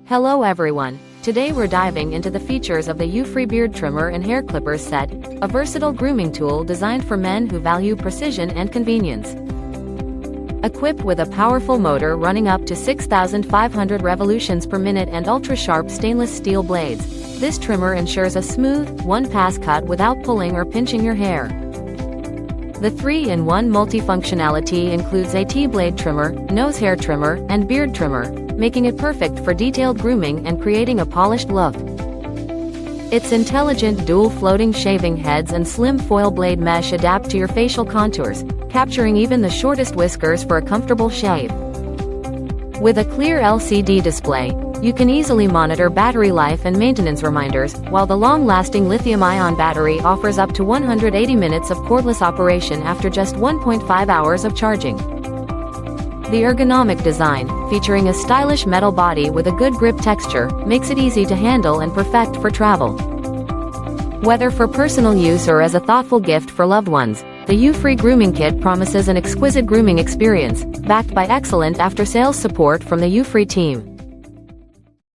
Hello everyone, today we're diving into the features of the Ufree beard trimmer and hair clippers set, a versatile grooming tool designed for men who value precision and convenience. Equipped with a powerful motor running up to 6,500 revolutions per minute and ultra-sharp stainless steel blades, this trimmer ensures a smooth, one-pass cut without pulling or pinching your hair. The 3-in-1 multifunctionality includes a T-blade trimmer, nose hair trimmer, and beard trimmer, making it perfect for detailed grooming and creating a polished look. Its intelligent dual floating shaving heads and slim foil blade mesh adapt to your facial contours, capturing even the shortest whiskers for a comfortable shave. With a clear LCD display, you can easily monitor battery life and maintenance reminders, while the long-lasting lithium-ion battery offers up to 180 minutes of cordless operation after just 1.5 hours of charging. The ergonomic design, featuring a stylish metal body with a good grip texture, makes it easy to handle and perfect for travel. Whether for personal use or as a thoughtful gift for loved ones, the Ufree Grooming Kit promises an exquisite grooming experience, backed by excellent after-sales support from the Ufree team.